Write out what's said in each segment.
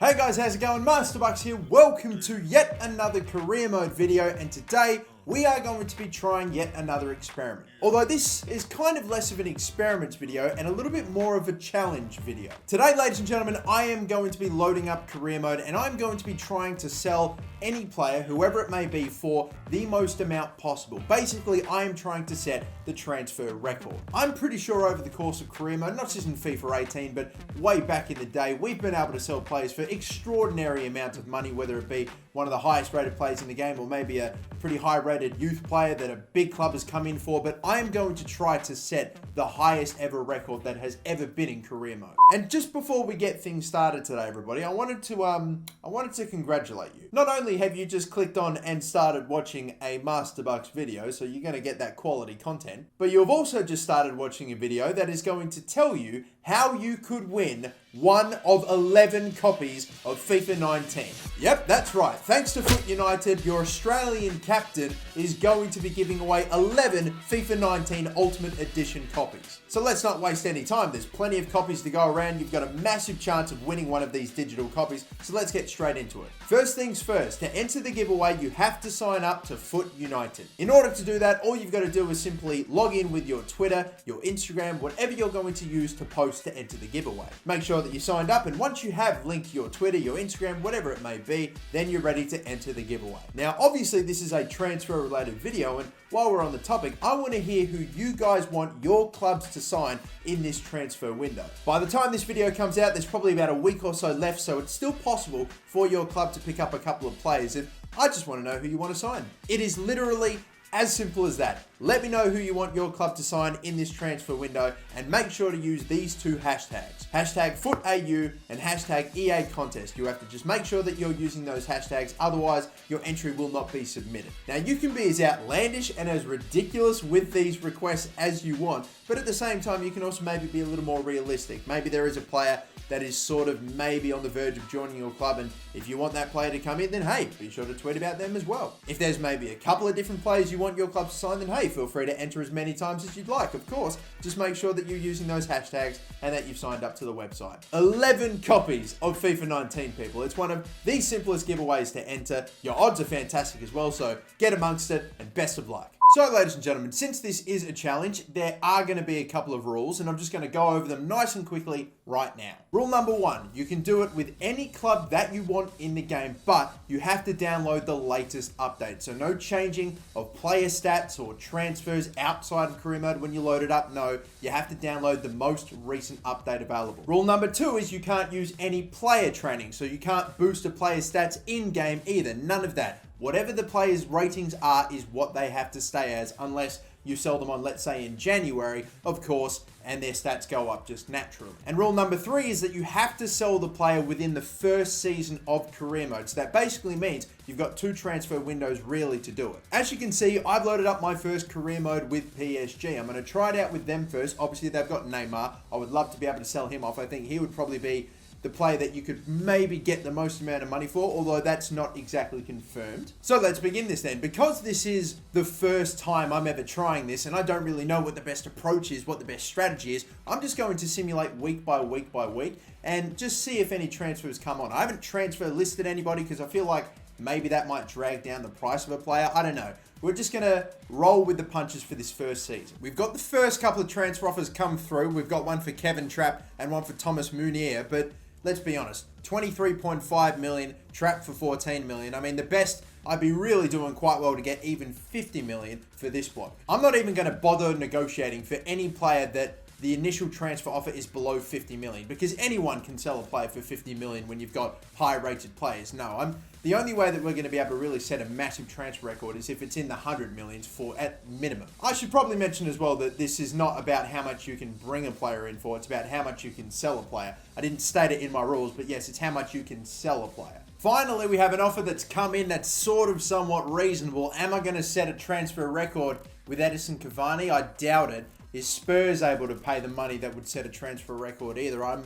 Hey guys, how's it going? MasterBucks here. Welcome to yet another career mode video, and today we are going to be trying yet another experiment. Although this is kind of less of an experiment video and a little bit more of a challenge video. Today, ladies and gentlemen, I am going to be loading up career mode and I'm going to be trying to sell any player, whoever it may be, for the most amount possible. Basically, I am trying to set the transfer record. I'm pretty sure over the course of career mode, not just in FIFA 18, but way back in the day, we've been able to sell players for extraordinary amounts of money, whether it be one of the highest rated players in the game or maybe a pretty high rated youth player that a big club has come in for. But I am going to try to set the highest ever record that has ever been in career mode. And just before we get things started today, everybody, I wanted to congratulate you. Not only have you just clicked on and started watching a MasterBucks video, so you're going to get that quality content, but you've also just started watching a video that is going to tell you how you could win one of 11 copies of FIFA 19. Yep, that's right. Thanks to Foot United, your Australian captain is going to be giving away 11 FIFA 19 Ultimate Edition copies. So let's not waste any time. There's plenty of copies to go around. You've got a massive chance of winning one of these digital copies. So let's get straight into it. First things first, to enter the giveaway, you have to sign up to Foot United. In order to do that, all you've got to do is simply log in with your Twitter, your Instagram, whatever you're going to use to post to enter the giveaway. Make sure that you signed up, and once you have linked your Twitter, your Instagram, whatever it may be, then you're ready to enter the giveaway. Now, obviously, this is a transfer related video, and while we're on the topic, I want to hear who you guys want your clubs to sign in this transfer window. By the time this video comes out, there's probably about a week or so left, so it's still possible for your club to pick up a couple of players, and I just want to know who you want to sign. It is literally as simple as that. Let me know who you want your club to sign in this transfer window, and make sure to use these two hashtags. Hashtag FootAU and hashtag EA Contest. You have to just make sure that you're using those hashtags, otherwise your entry will not be submitted. Now, you can be as outlandish and as ridiculous with these requests as you want, but at the same time, you can also maybe be a little more realistic. Maybe there is a player that is sort of maybe on the verge of joining your club, and if you want that player to come in, then hey, be sure to tweet about them as well. If there's maybe a couple of different players you want your club to sign, then hey, feel free to enter as many times as you'd like. Of course, just make sure that you're using those hashtags and that you've signed up to the website. 11 copies of FIFA 19, people. It's one of the simplest giveaways to enter. Your odds are fantastic as well, so get amongst it and best of luck. So, ladies and gentlemen, since this is a challenge, there are going to be a couple of rules, and I'm just going to go over them nice and quickly right now. Rule number 1, you can do it with any club that you want in the game, but you have to download the latest update. So no changing of player stats or transfers outside of career mode when you load it up. No, you have to download the most recent update available. Rule number 2 is you can't use any player training, so you can't boost a player's stats in-game either. None of that. Whatever the player's ratings are is what they have to stay as, unless you sell them on, let's say, in January, of course, and their stats go up just naturally. And rule number 3 is that you have to sell the player within the first season of career mode. So that basically means you've got 2 transfer windows really to do it. As you can see, I've loaded up my first career mode with PSG. I'm going to try it out with them first. Obviously, they've got Neymar. I would love to be able to sell him off. I think he would probably be the player that you could maybe get the most amount of money for, although that's not exactly confirmed. So let's begin this then. Because this is the first time I'm ever trying this, and I don't really know what the best approach is, what the best strategy is, I'm just going to simulate week by week by week and just see if any transfers come on. I haven't transfer listed anybody because I feel like maybe that might drag down the price of a player. I don't know. We're just going to roll with the punches for this first season. We've got the first couple of transfer offers come through. We've got one for Kevin Trapp and one for Thomas Munier, but let's be honest, 23.5 million, Trapp for 14 million. I mean, the best, I'd be really doing quite well to get even 50 million for this block. I'm not even going to bother negotiating for any player that the initial transfer offer is below 50 million, because anyone can sell a player for 50 million when you've got high rated players. No, the only way that we're going to be able to really set a massive transfer record is if it's in the 100 millions for at minimum. I should probably mention as well that this is not about how much you can bring a player in for, it's about how much you can sell a player. I didn't state it in my rules, but yes, it's how much you can sell a player. Finally, we have an offer that's come in that's sort of somewhat reasonable. Am I going to set a transfer record with Edison Cavani? I doubt it. Is Spurs able to pay the money that would set a transfer record either? I'm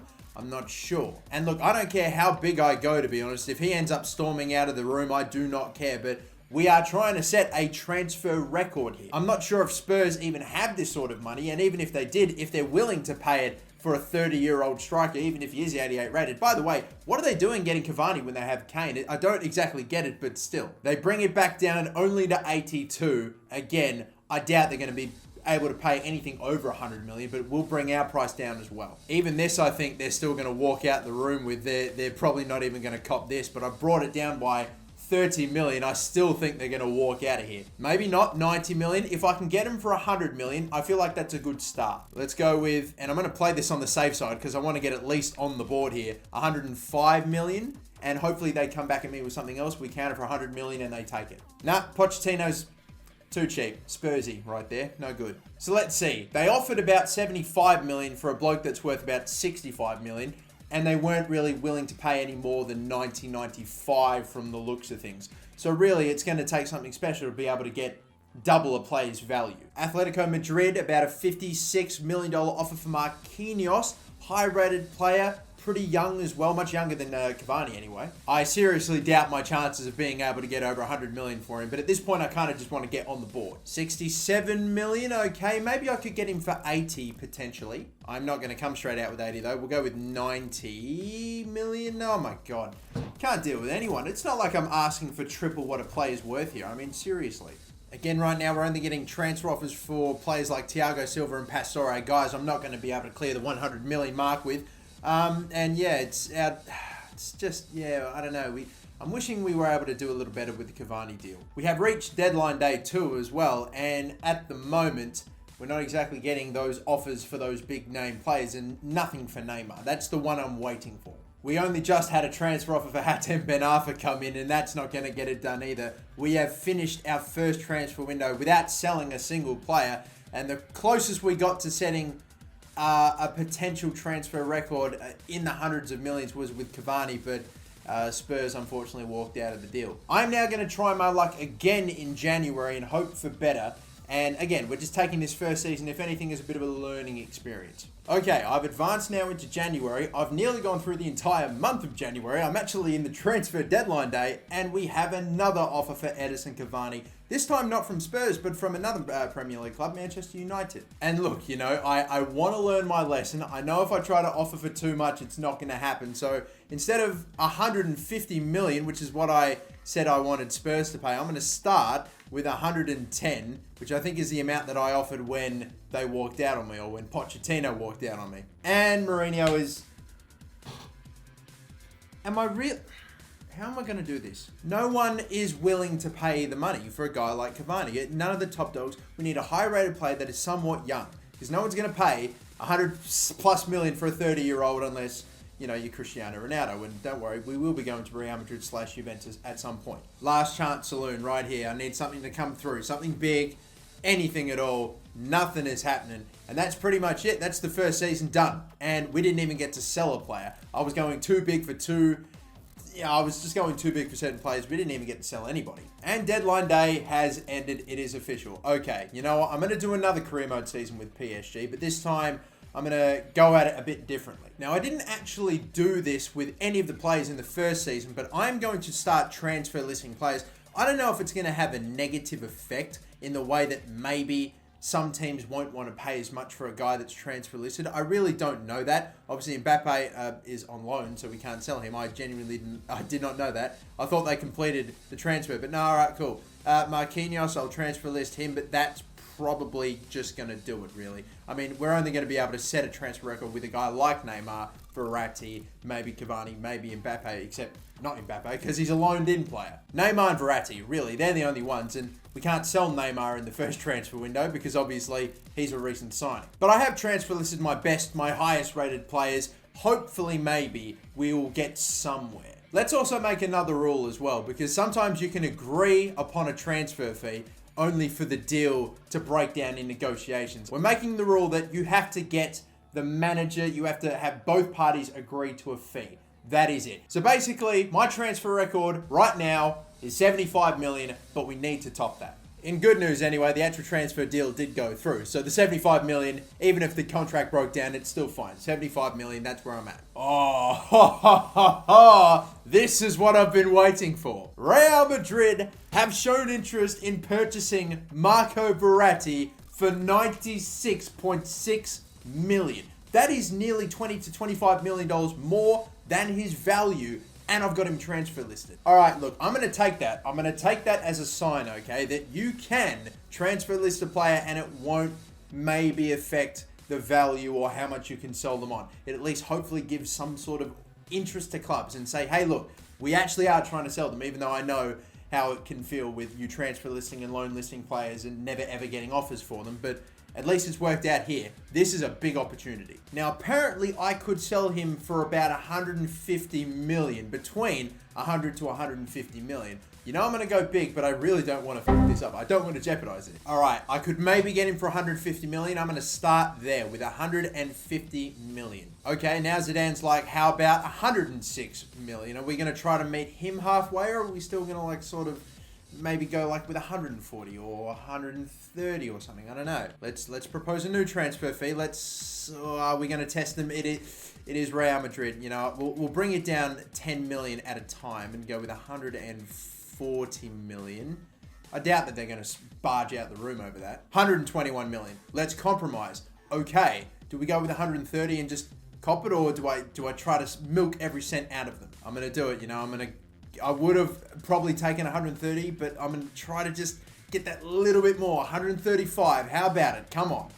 not sure. And look, I don't care how big I go, to be honest. If he ends up storming out of the room, I do not care. But we are trying to set a transfer record here. I'm not sure if Spurs even have this sort of money. And even if they did, if they're willing to pay it for a 30-year-old striker, even if he is 88 rated. By the way, what are they doing getting Cavani when they have Kane? I don't exactly get it, but still. They bring it back down only to 82. Again, I doubt they're going to be able to pay anything over 100 million, but we'll bring our price down as well. Even this, I think they're still going to walk out the room with. They're probably not even going to cop this, but I brought it down by 30 million. I still think they're going to walk out of here. Maybe not 90 million. If I can get them for 100 million, I feel like that's a good start. Let's go with, and I'm going to play this on the safe side because I want to get at least on the board here, 105 million. And hopefully they come back at me with something else. We counter for 100 million and they take it. Nah, Pochettino's too cheap. Spursy right there. No good. So let's see. They offered about 75 million for a bloke that's worth about 65 million. And they weren't really willing to pay any more than 95 from the looks of things. So really, it's going to take something special to be able to get double a player's value. Atletico Madrid, about a $56 million offer for Marquinhos. High-rated player. Pretty young as well, much younger than Cavani anyway. I seriously doubt my chances of being able to get over 100 million for him, but at this point I kind of just want to get on the board. 67 million, okay, maybe I could get him for 80 potentially. I'm not going to come straight out with 80 though. We'll go with 90 million. Oh my god, can't deal with anyone. It's not like I'm asking for triple what a player's worth here. I mean, seriously. Again, right now, we're only getting transfer offers for players like Thiago Silva and Pastore. Guys, I'm not going to be able to clear the 100 million mark with. And yeah, it's just, yeah, I don't know. I'm wishing we were able to do a little better with the Cavani deal. We have reached deadline day 2 as well, and at the moment, we're not exactly getting those offers for those big name players, and nothing for Neymar. That's the one I'm waiting for. We only just had a transfer offer for Hatem Ben Arfa come in, and that's not going to get it done either. We have finished our first transfer window without selling a single player, and the closest we got to setting a potential transfer record in the hundreds of millions was with Cavani, but Spurs unfortunately walked out of the deal. I'm now going to try my luck again in January and hope for better. And again, we're just taking this first season, if anything, as a bit of a learning experience. Okay, I've advanced now into January. I've nearly gone through the entire month of January. I'm actually in the transfer deadline day, and we have another offer for Edison Cavani. This time not from Spurs, but from another Premier League club, Manchester United. And look, you know, I want to learn my lesson. I know if I try to offer for too much, it's not going to happen. So instead of 150 million, which is what I said I wanted Spurs to pay, I'm going to start with 110, which I think is the amount that I offered when they walked out on me, or when Pochettino walked out on me. And Mourinho is... How am I going to do this? No one is willing to pay the money for a guy like Cavani. None of the top dogs. We need a high-rated player that is somewhat young, because no one's going to pay 100 plus million for a 30-year-old unless, you know, you're Cristiano Ronaldo. And don't worry, we will be going to Real Madrid / Juventus at some point. Last chance saloon right here. I need something to come through. Something big, anything at all. Nothing is happening. And that's pretty much it. That's the first season done. And we didn't even get to sell a player. I was going too big for two... Yeah, I was just going too big for certain players. We didn't even get to sell anybody. And deadline day has ended. It is official. Okay, you know what? I'm going to do another career mode season with PSG, but this time I'm going to go at it a bit differently. Now, I didn't actually do this with any of the players in the first season, but I'm going to start transfer listing players. I don't know if it's going to have a negative effect in the way that maybe some teams won't want to pay as much for a guy that's transfer listed. I really don't know that. Obviously, Mbappe is on loan, so we can't sell him. I did not know that. I thought they completed the transfer, but no, all right, cool. Marquinhos, I'll transfer list him, but that's probably just going to do it, really. I mean, we're only going to be able to set a transfer record with a guy like Neymar, Verratti, maybe Cavani, maybe Mbappe, except not Mbappe, because he's a loaned-in player. Neymar and Verratti, really, they're the only ones, and we can't sell Neymar in the first transfer window because obviously he's a recent signing. But I have transfer listed my highest rated players. Hopefully, maybe we will get somewhere. Let's also make another rule as well, because sometimes you can agree upon a transfer fee only for the deal to break down in negotiations. We're making the rule that you have to get the manager, you have to have both parties agree to a fee. That is it. So basically, my transfer record right now is 75 million, but we need to top that. In good news anyway, the actual transfer deal did go through. So the 75 million, even if the contract broke down, it's still fine. 75 million, that's where I'm at. Oh, ha, ha, ha, ha. This is what I've been waiting for. Real Madrid have shown interest in purchasing Marco Verratti for 96.6 million. That is nearly $20 to $25 million more than his value, and I've got him transfer listed. All right, look, I'm going to take that. I'm going to take that as a sign, okay, that you can transfer list a player and it won't maybe affect the value or how much you can sell them on. It at least hopefully gives some sort of interest to clubs and say, hey, look, we actually are trying to sell them, even though I know how it can feel with you transfer listing and loan listing players and never ever getting offers for them. But at least it's worked out here. This is a big opportunity. Now, apparently I could sell him for about 150 million, between 100 to 150 million. You know, I'm going to go big, but I really don't want to fuck this up. I don't want to jeopardize it. All right, I could maybe get him for 150 million. I'm going to start there with 150 million. Okay, now Zidane's like, how about 106 million? Are we going to try to meet him halfway, or are we still going to like sort of maybe go like with 140 or 130 or something? I don't know. Let's propose a new transfer fee. Are we going to test them? It is Real Madrid. You know, we'll bring it down 10 million at a time and go with 140 million. I doubt that they're going to barge out the room over that. 121 million. Let's compromise. Okay. Do we go with 130 and just cop it, or do I try to milk every cent out of them? I'm going to do it. You know, I would have probably taken 130, but I'm going to try to just get that little bit more. 135. How about it? Come on.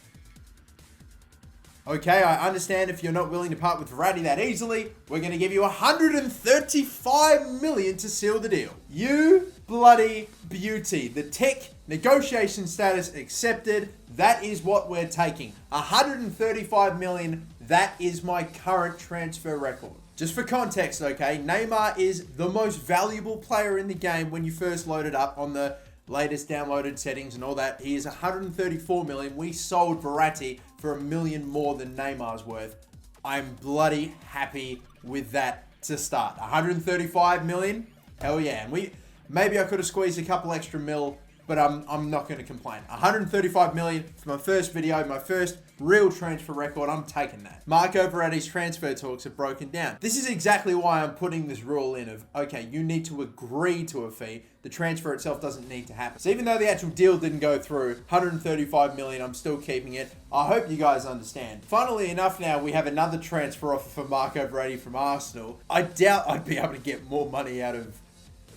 Okay, I understand if you're not willing to part with Verratti that easily. We're going to give you 135 million to seal the deal. You bloody beauty. The tech negotiation status accepted. That is what we're taking. 135 million. That is my current transfer record. Just for context, okay, Neymar is the most valuable player in the game when you first load it up on the latest downloaded settings and all that. He is 134 million. We sold Verratti for $1 million more than Neymar's worth. I'm bloody happy with that to start. 135 million? Hell yeah. And maybe I could have squeezed a couple extra mil, but I'm not going to complain. 135 million for my first video, my first real transfer record. I'm taking that. Marco Verratti's transfer talks have broken down. This is exactly why I'm putting this rule in of, okay, you need to agree to a fee. The transfer itself doesn't need to happen. So even though the actual deal didn't go through, 135 million, I'm still keeping it. I hope you guys understand. Funnily enough, now we have another transfer offer for Marco Verratti from Arsenal. I doubt I'd be able to get more money out of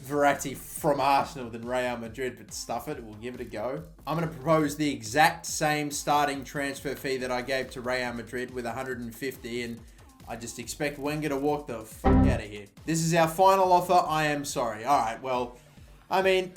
Verratti from Arsenal than Real Madrid, but stuff it, we'll give it a go. I'm going to propose the exact same starting transfer fee that I gave to Real Madrid with 150, and I just expect Wenger to walk the fuck out of here. This is our final offer. I am sorry. All right, well, I mean,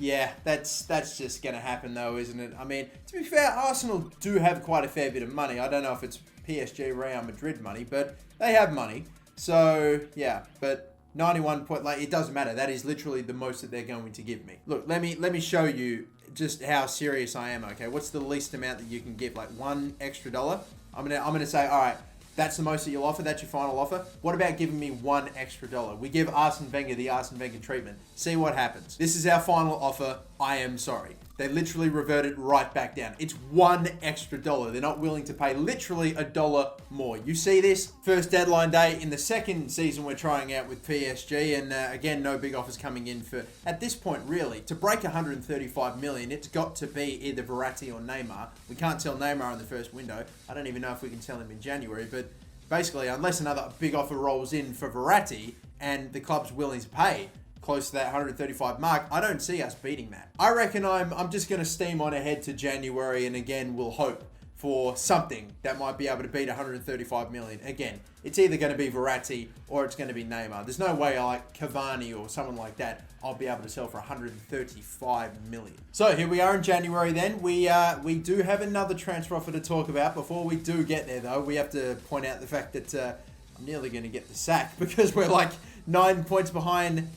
yeah, that's just going to happen though, isn't it? I mean, to be fair, Arsenal do have quite a fair bit of money. I don't know if it's PSG, Real Madrid money, but they have money. So, yeah, but 91 point, like, it doesn't matter. That is literally the most that they're going to give me. Look, let me show you just how serious I am, okay? What's the least amount that you can give? Like $1 extra? I'm gonna say, all right, that's the most that you'll offer. That's your final offer. What about giving me $1 extra? We give Arsene Wenger the Arsene Wenger treatment. See what happens. This is our final offer. I am sorry. They literally reverted right back down. It's $1 extra. They're not willing to pay literally $1 more. You see this? First deadline day in the second season we're trying out with PSG, and again, no big offers coming in for, at this point really, to break 135 million, it's got to be either Verratti or Neymar. We can't sell Neymar in the first window. I don't even know if we can sell him in January, but basically, unless another big offer rolls in for Verratti and the club's willing to pay close to that 135 mark, I don't see us beating that. I reckon I'm just going to steam on ahead to January, and again, we'll hope for something that might be able to beat 135 million. Again, it's either going to be Verratti or it's going to be Neymar. There's no way like Cavani or someone like that I'll be able to sell for 135 million. So here we are in January then. We do have another transfer offer to talk about. Before we do get there though, we have to point out the fact that I'm nearly going to get the sack because we're like 9 points behind.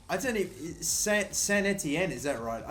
I don't even, Saint Etienne, is that right?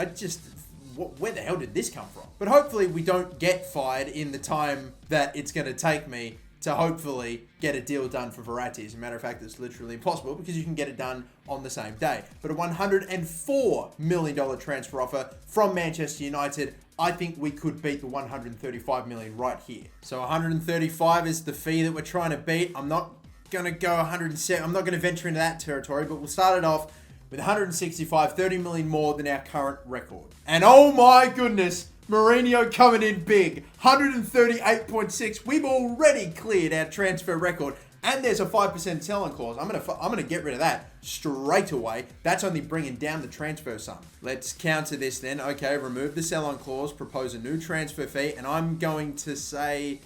Where the hell did this come from? But hopefully we don't get fired in the time that it's going to take me to hopefully get a deal done for Verratti. As a matter of fact, it's literally impossible because you can get it done on the same day. But a $104 million transfer offer from Manchester United, I think we could beat the 135 million right here. So 135 is the fee that we're trying to beat. I'm not going to go 107. I'm not going to venture into that territory, but we'll start it off with 165, 30 million more than our current record. And oh my goodness, Mourinho coming in big. 138.6. We've already cleared our transfer record. And there's a 5% sell-on clause. I'm gonna get rid of that straight away. That's only bringing down the transfer sum. Let's counter this then. Okay, remove the sell-on clause, propose a new transfer fee, and I'm going to say,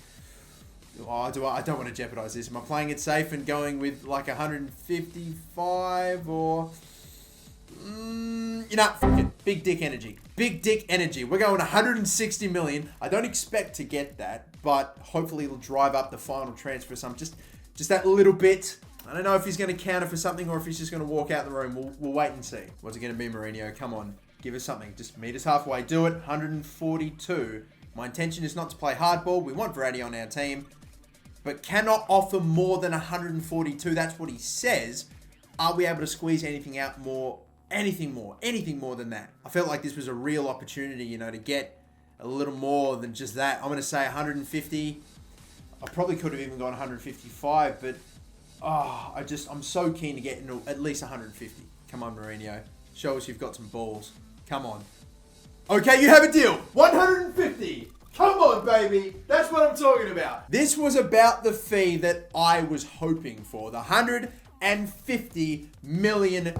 I don't want to jeopardize this. Am I playing it safe and going with like 155 or? Fuck it. Big dick energy. Big dick energy. We're going 160 million. I don't expect to get that, but hopefully it'll drive up the final transfer sum just that little bit. I don't know if he's going to counter for something or if he's just going to walk out the room. We'll wait and see. What's it going to be, Mourinho? Come on. Give us something. Just meet us halfway. Do it. 142. My intention is not to play hardball. We want Verratti on our team, but cannot offer more than 142. That's what he says. Are we able to squeeze anything out more? Anything more than that? I felt like this was a real opportunity, to get a little more than just that. I'm going to say 150. I probably could have even gone 155, but I'm so keen to get into at least 150. Come on, Mourinho. Show us you've got some balls. Come on. Okay, you have a deal. 150. Come on, baby. That's what I'm talking about. This was about the fee that I was hoping for. The $150 million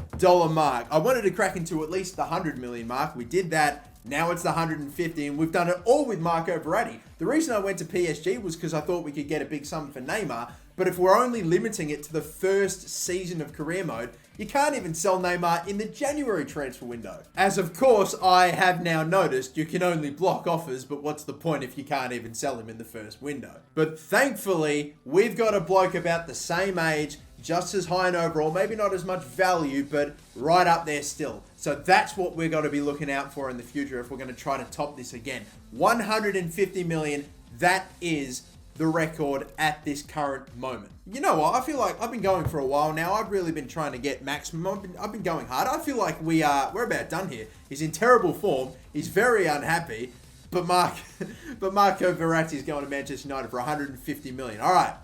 mark. I wanted to crack into at least the 100 million mark. We did that. Now it's the 150, and we've done it all with Marco Verratti. The reason I went to PSG was because I thought we could get a big sum for Neymar, but if we're only limiting it to the first season of career mode, you can't even sell Neymar in the January transfer window. As of course, I have now noticed you can only block offers, but what's the point if you can't even sell him in the first window? But thankfully, we've got a bloke about the same age, just as high in overall, maybe not as much value, but right up there still. So that's what we're going to be looking out for in the future if we're going to try to top this again. 150 million, that is the record at this current moment. You know what? I feel like I've been going for a while now. I've really been trying to get maximum. I've been going hard. I feel like we're about done here. He's in terrible form. He's very unhappy. But Marco Verratti is going to Manchester United for 150 million. All right.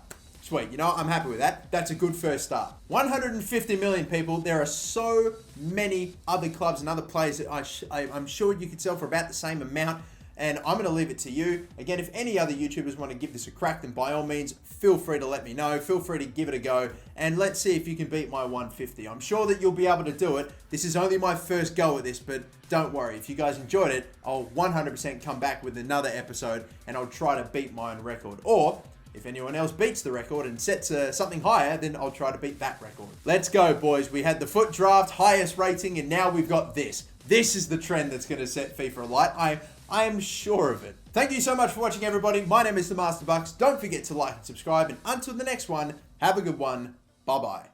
Sweet. I'm happy with that. That's a good first start. 150 million people. There are so many other clubs and other players that I'm sure you could sell for about the same amount. And I'm going to leave it to you. Again, if any other YouTubers want to give this a crack, then by all means, feel free to let me know. Feel free to give it a go. And let's see if you can beat my 150. I'm sure that you'll be able to do it. This is only my first go at this, but don't worry. If you guys enjoyed it, I'll 100% come back with another episode and I'll try to beat my own record. Or if anyone else beats the record and sets something higher, then I'll try to beat that record. Let's go, boys. We had the foot draft, highest rating, and now we've got this. This is the trend that's going to set FIFA alight. I am sure of it. Thank you so much for watching, everybody. My name is the MasterBucks. Don't forget to like and subscribe. And until the next one, have a good one. Bye-bye.